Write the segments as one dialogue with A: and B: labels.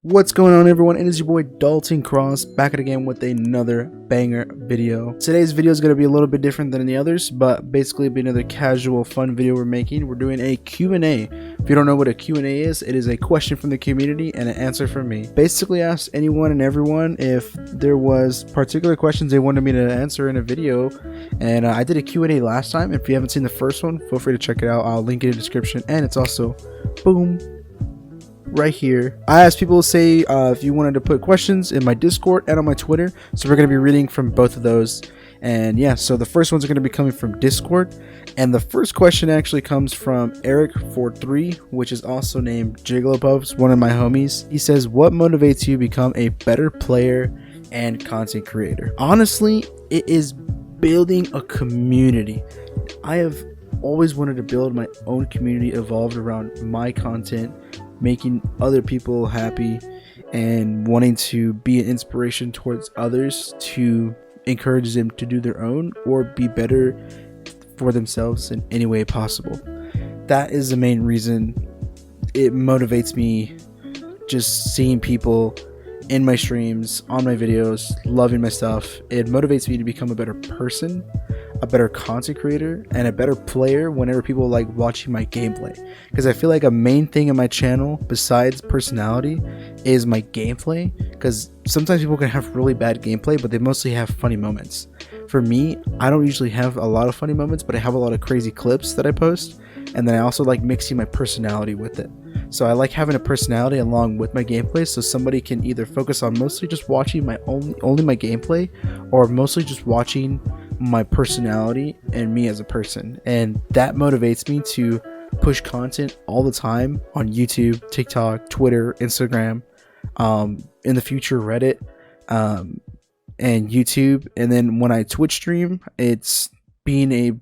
A: What's going on, everyone? It is your boy Dalton Cross back at again with another banger video. Today's video is going to be a little bit different than the others, but basically be another casual fun video we're making. We're doing a Q&A. If you don't know what a Q&A is, it is a question from the community and an answer from me. Basically ask anyone and everyone if there was particular questions they wanted me to answer in a video, and I did a Q&A last time. If you haven't seen the first one, feel free to check it out. I'll link it in the description, and it's also boom right here. I asked people to say if you wanted to put questions in my Discord and on my Twitter, so we're going to be reading from both of those. And yeah, so the first ones are going to be coming from Discord, and the first question actually comes from Eric43, which is also named Jigglypuffs, one of my homies. He says, what motivates you to become a better player and content creator? Honestly, it is building a community. I have always wanted to build my own community evolved around my content, making other people happy and wanting to be an inspiration towards others to encourage them to do their own or be better for themselves in any way possible. That is the main reason it motivates me, just seeing people in my streams, on my videos, loving my stuff. It motivates me to become a better person, a better content creator, and a better player whenever people like watching my gameplay, because I feel like a main thing in my channel besides personality is my gameplay, because sometimes people can have really bad gameplay but they mostly have funny moments. For me, I don't usually have a lot of funny moments, but I have a lot of crazy clips that I post, and then I also like mixing my personality with it. So I like having a personality along with my gameplay, so somebody can either focus on mostly just watching my only my gameplay, or mostly just watching my personality and me as a person. And that motivates me to push content all the time on YouTube, TikTok, Twitter, Instagram, in the future Reddit, and YouTube. And then when I Twitch stream, it's being a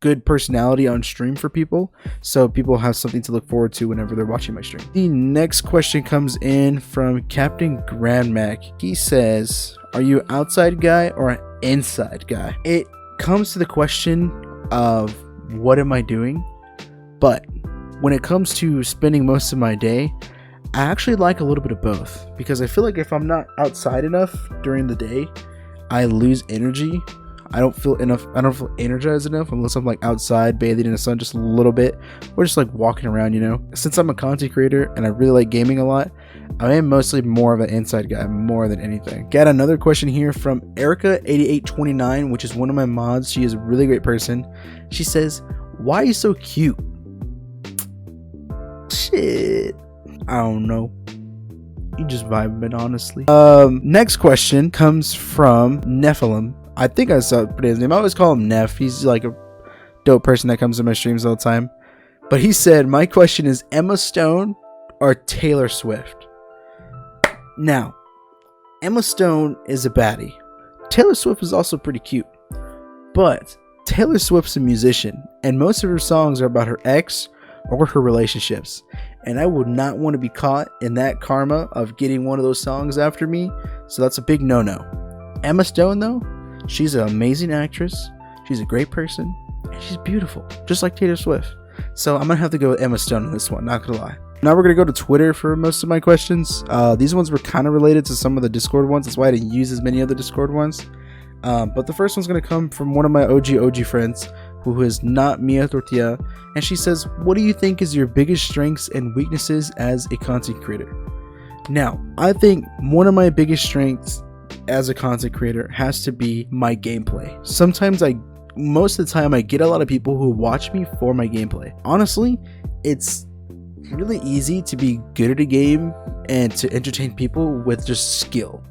A: good personality on stream for people, so people have something to look forward to whenever they're watching my stream. The next question comes in from Captain Grandmac. He says, are you an outside guy or an inside guy? It comes to the question of what am I doing, but when it comes to spending most of my day, I actually like a little bit of both, because I feel like if I'm not outside enough during the day, I lose energy. I don't feel energized enough unless I'm like outside bathing in the sun just a little bit, or just like walking around, you know. Since I'm a content creator and I really like gaming a lot, I am mostly more of an inside guy more than anything. Got another question here from Erica8829, which is one of my mods. She is a really great person. She says, why are you so cute? Shit, I don't know. You just vibing, honestly. Next question comes from Nephilim. I think I saw his name. I always call him Neff. He's like a dope person that comes to my streams all the time. But he said, my question is Emma Stone or Taylor Swift? Now, Emma Stone is a baddie. Taylor Swift is also pretty cute. But Taylor Swift's a musician, and most of her songs are about her ex or her relationships. And I would not want to be caught in that karma of getting one of those songs after me. So that's a big no-no. Emma Stone, though, she's an amazing actress, she's a great person, and she's beautiful, just like Taylor Swift. So I'm gonna have to go with Emma Stone on this one, not gonna lie. Now we're gonna go to Twitter for most of my questions. These ones were kind of related to some of the Discord ones, that's why I didn't use as many of the Discord ones. But the first one's gonna come from one of my OG friends, who is not Mia Tortilla, and she says, what do you think is your biggest strengths and weaknesses as a content creator? Now, I think one of my biggest strengths as a content creator has to be my gameplay. Most of the time I get a lot of people who watch me for my gameplay. Honestly, it's really easy to be good at a game and to entertain people with just skill,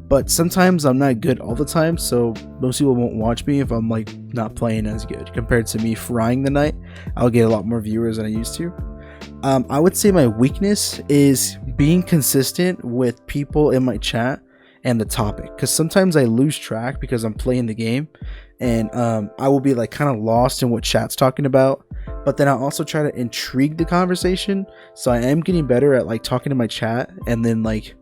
A: but sometimes I'm not good all the time, so most people won't watch me if I'm like not playing as good. Compared to me frying the night, I'll get a lot more viewers than I used to. I would say my weakness is being consistent with people in my chat and the topic, because sometimes I lose track because I'm playing the game, and I will be like kind of lost in what chat's talking about, but then I also try to intrigue the conversation. So I am getting better at like talking to my chat, and then like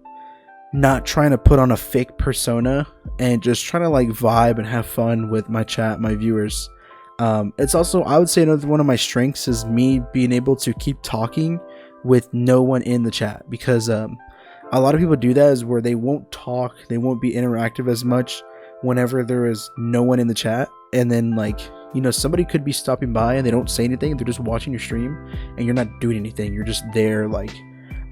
A: not trying to put on a fake persona, and just trying to like vibe and have fun with my chat, my viewers. It's also, I would say, another one of my strengths is me being able to keep talking with no one in the chat, because a lot of people do that is where they won't talk, they won't be interactive as much whenever there is no one in the chat, and then like, you know, somebody could be stopping by and they don't say anything, they're just watching your stream and you're not doing anything, you're just there like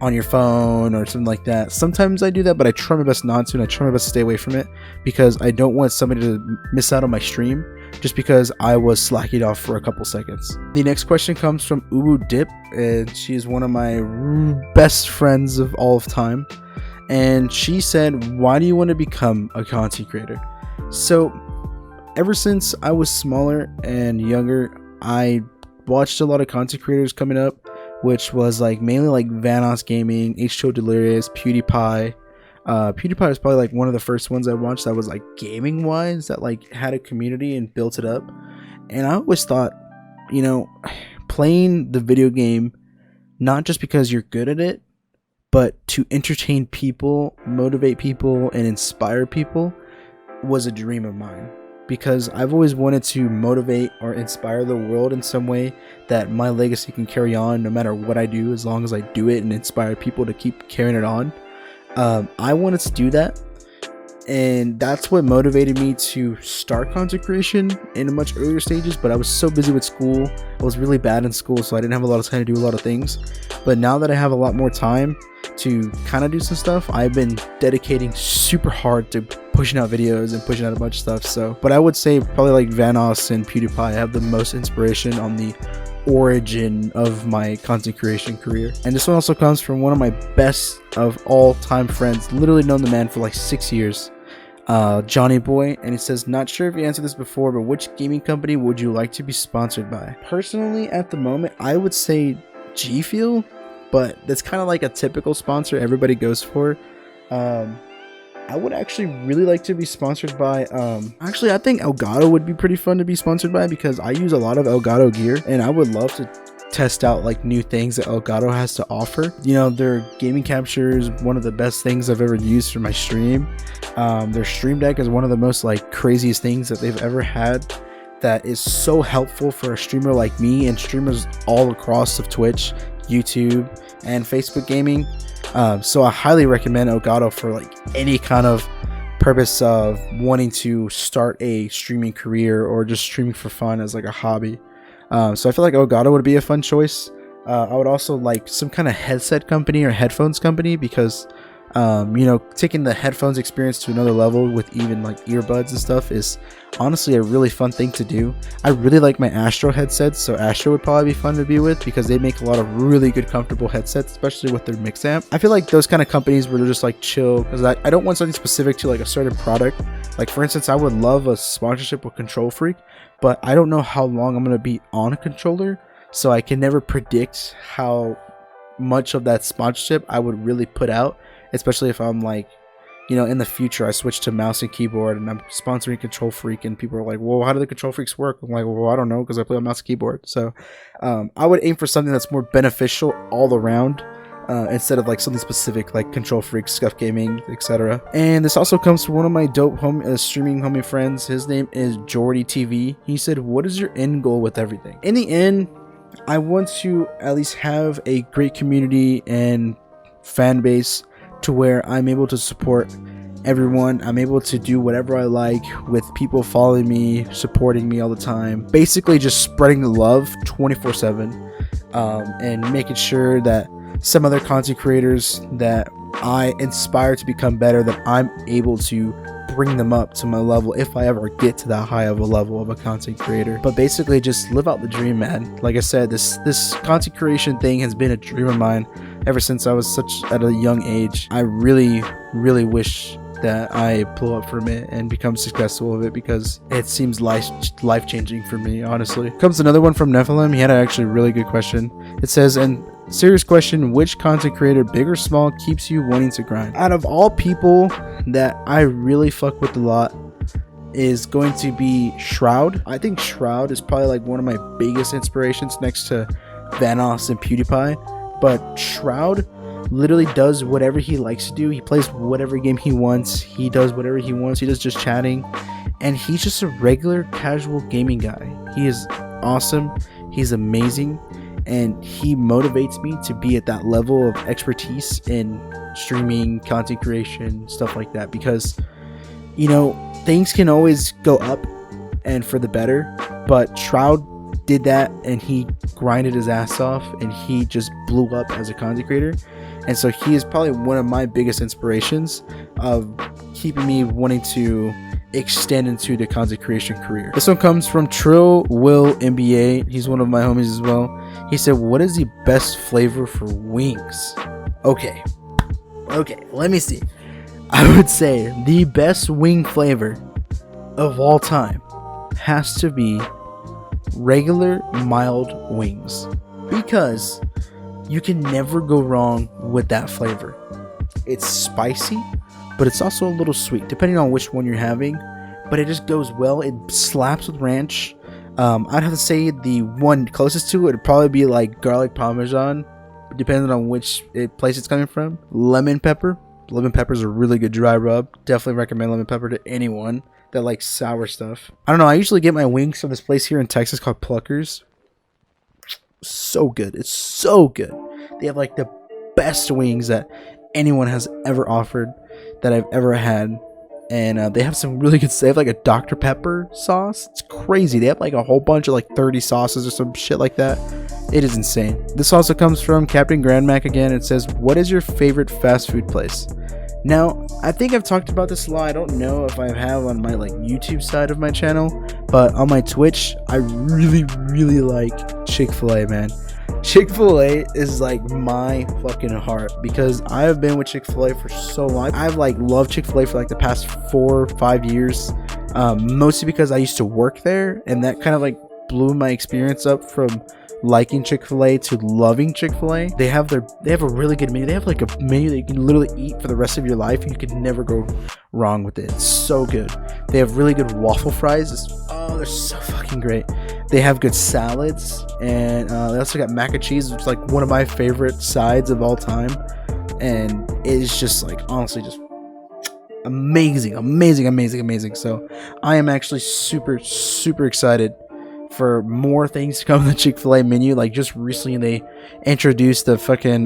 A: on your phone or something like that. Sometimes I do that, but I try my best not to, and I try my best to stay away from it because I don't want somebody to miss out on my stream just because I was slacking off for a couple seconds. The next question comes from Ubu Dip, and she is one of my best friends of all of time, and she said, why do you want to become a content creator? So ever since I was smaller and younger, I watched a lot of content creators coming up, which was like mainly like Vanoss Gaming, H2O Delirious, PewDiePie. PewDiePie was probably like one of the first ones I watched that was like gaming wise, that like had a community and built it up. And I always thought, you know, playing the video game, not just because you're good at it, but to entertain people, motivate people, and inspire people was a dream of mine. Because I've always wanted to motivate or inspire the world in some way that my legacy can carry on no matter what I do, as long as I do it and inspire people to keep carrying it on. I wanted to do that, and that's what motivated me to start content creation in a much earlier stages. But I was so busy with school, I was really bad in school, so I didn't have a lot of time to do a lot of things. But now that I have a lot more time to kind of do some stuff, I've been dedicating super hard to pushing out videos and pushing out a bunch of stuff. So, but I would say probably like Vanoss and PewDiePie have the most inspiration on the origin of my content creation career. And this one also comes from one of my best of all time friends, literally known the man for like 6 years, Johnny Boy, and he says, not sure if you answered this before, but which gaming company would you like to be sponsored by? Personally, at the moment, I would say G Fuel, but that's kind of like a typical sponsor everybody goes for. I would actually really like to be sponsored by, actually I think Elgato would be pretty fun to be sponsored by, because I use a lot of Elgato gear and I would love to test out like new things that Elgato has to offer. You know, their gaming capture is one of the best things I've ever used for my stream. Their Stream Deck is one of the most like craziest things that they've ever had, that is so helpful for a streamer like me and streamers all across of Twitch, YouTube, and Facebook gaming. So I highly recommend Elgato for like any kind of purpose of wanting to start a streaming career or just streaming for fun as like a hobby. So I feel like Elgato would be a fun choice. I would also like some kind of headset company or headphones company, because you know, taking the headphones experience to another level with even like earbuds and stuff is honestly a really fun thing to do. I really like my Astro headsets, so Astro would probably be fun to be with, because they make a lot of really good comfortable headsets, especially with their mix amp. I feel like those kind of companies where they're just like chill, because I don't want something specific to like a certain product. Like for instance, I would love a sponsorship with Control Freak, but I don't know how long I'm going to be on a controller, so I can never predict how much of that sponsorship I would really put out, especially if I'm like, you know, in the future I switch to mouse and keyboard and I'm sponsoring Control Freak and people are like, well, how do the Control Freaks work? I'm like, well, I don't know, because I play on mouse and keyboard. So I would aim for something that's more beneficial all around, instead of like something specific like Control Freak, Scuff Gaming, etc. And this also comes from one of my dope streaming homie friends. His name is Jordy TV. He said, what is your end goal with everything? In the end, I want to at least have a great community and fan base to where I'm able to support everyone. I'm able to do whatever I like with people following me, supporting me all the time, basically just spreading the love 24/7, and making sure that some other content creators that I inspire to become better, that I'm able to bring them up to my level if I ever get to that high of a level of a content creator. But basically just live out the dream, man. Like I said, this content creation thing has been a dream of mine ever since I was at a young age. I really wish that I pull up from it and become successful with it, because it seems life-changing for me, honestly. Comes another one from Nephilim. He had actually a really good question. It says, and serious question, which content creator, big or small, keeps you wanting to grind? Out of all people that I really fuck with a lot is going to be Shroud. I think Shroud is probably like one of my biggest inspirations next to Vanoss and PewDiePie. But Shroud literally does whatever he likes to do. He plays whatever game he wants. He does whatever he wants. He does just chatting. And he's just a regular casual gaming guy. He is awesome. He's amazing. and he motivates me to be at that level of expertise in streaming, content creation, stuff like that, because you know things can always go up and for the better, but Shroud did that and he grinded his ass off and he just blew up as a content creator. And so he is probably one of my biggest inspirations of keeping me wanting to extend into the content creation career. This one comes from Trill Will NBA. He's one of my homies as well. He said, what is the best flavor for wings? Okay, let me see. I would say the best wing flavor of all time has to be regular mild wings, because you can never go wrong with that flavor. It's spicy, but it's also a little sweet depending on which one you're having, but it just goes well. It slaps with ranch. I'd have to say the one closest to it would probably be like garlic parmesan, depending on which place it's coming from. Lemon pepper is a really good dry rub. Definitely recommend lemon pepper to anyone that likes sour stuff. I don't know, I usually get my wings from this place here in Texas called Pluckers. So good. It's so good. They have like the best wings that anyone has ever offered, that I've ever had. And they have some really good, they have like a Dr. Pepper sauce. It's crazy. They have like a whole bunch of like 30 sauces or some shit like that. It is insane. This also comes from Captain Grand Mac again. It says, what is your favorite fast food place? Now, I think I've talked about this a lot. I don't know if I have on my like YouTube side of my channel, but on my Twitch, I really like Chick-fil-A, man. Chick-fil-A is like my fucking heart, because I have been with Chick-fil-A for so long. I've like loved Chick-fil-A for like the past 4 or 5 years, mostly because I used to work there, and that kind of like blew my experience up from liking Chick-fil-A to loving Chick-fil-A. They have a really good menu. They have like a menu that you can literally eat for the rest of your life, and you can never go wrong with it. It's so good. They have really good waffle fries. They're so fucking great. They have good salads, and they also got mac and cheese, which is like one of my favorite sides of all time, and it's just like honestly just amazing. So I am actually super excited for more things to come on the Chick-fil-A menu. Like just recently they introduced the fucking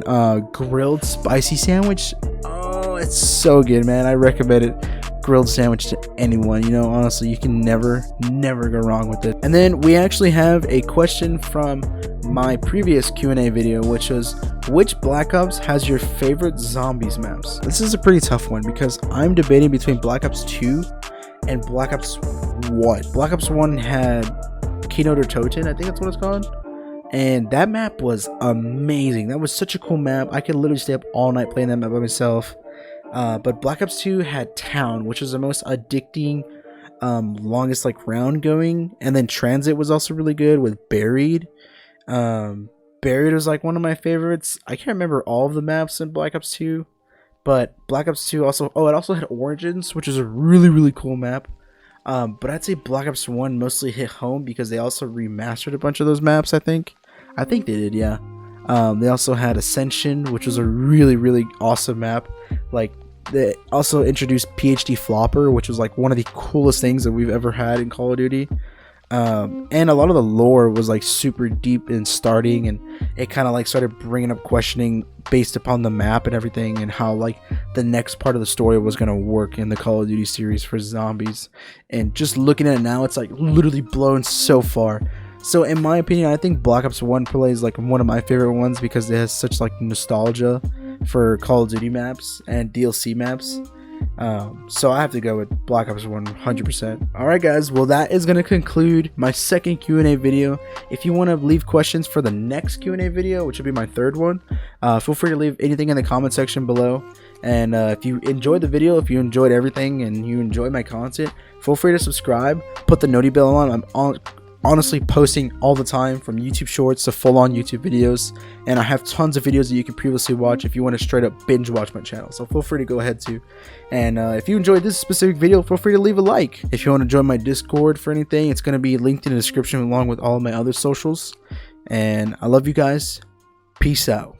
A: grilled spicy sandwich. Oh, it's so good, man. I recommend it. Grilled sandwich to anyone. You know, honestly, you can never go wrong with it. And then we actually have a question from my previous Q&A video, which was, which Black Ops has your favorite zombies maps? This is a pretty tough one, because I'm debating between Black Ops 2 and Black Ops 1. Black Ops 1 had Keynote or Toten, I think that's what it's called, and that map was amazing. That was such a cool map. I could literally stay up all night playing that map by myself. But Black Ops 2 had Town, which was the most addicting, longest like round going, and then Transit was also really good with Buried. Buried was like one of my favorites. I can't remember all of the maps in Black Ops 2, but Black Ops 2 also, it also had Origins, which is a really cool map. But I'd say Black Ops 1 mostly hit home because they also remastered a bunch of those maps, I think they did, yeah. They also had Ascension, which was a really awesome map. Like, they also introduced PhD Flopper, which was like one of the coolest things that we've ever had in Call of Duty. And a lot of the lore was like super deep in starting, and it kind of like started bringing up questioning based upon the map and everything, and how like the next part of the story was going to work in the Call of Duty series for zombies. And just looking at it now, it's like literally blown so far. So in my opinion, I think Black Ops 1 plays like one of my favorite ones, because it has such like nostalgia for Call of Duty maps and DLC maps. So I have to go with Black Ops 1 100%. Alright guys, well that is going to conclude my second Q&A video. If you want to leave questions for the next Q&A video, which will be my third one, feel free to leave anything in the comment section below. And if you enjoyed the video, if you enjoyed everything and you enjoy my content, feel free to subscribe, put the noti bell on. I'm honestly posting all the time, from YouTube shorts to full-on YouTube videos, and I have tons of videos that you can previously watch if you want to straight up binge watch my channel, so feel free to go ahead to. And if you enjoyed this specific video, feel free to leave a like. If you want to join my Discord for anything, it's going to be linked in the description along with all of my other socials. And I love you guys. Peace out.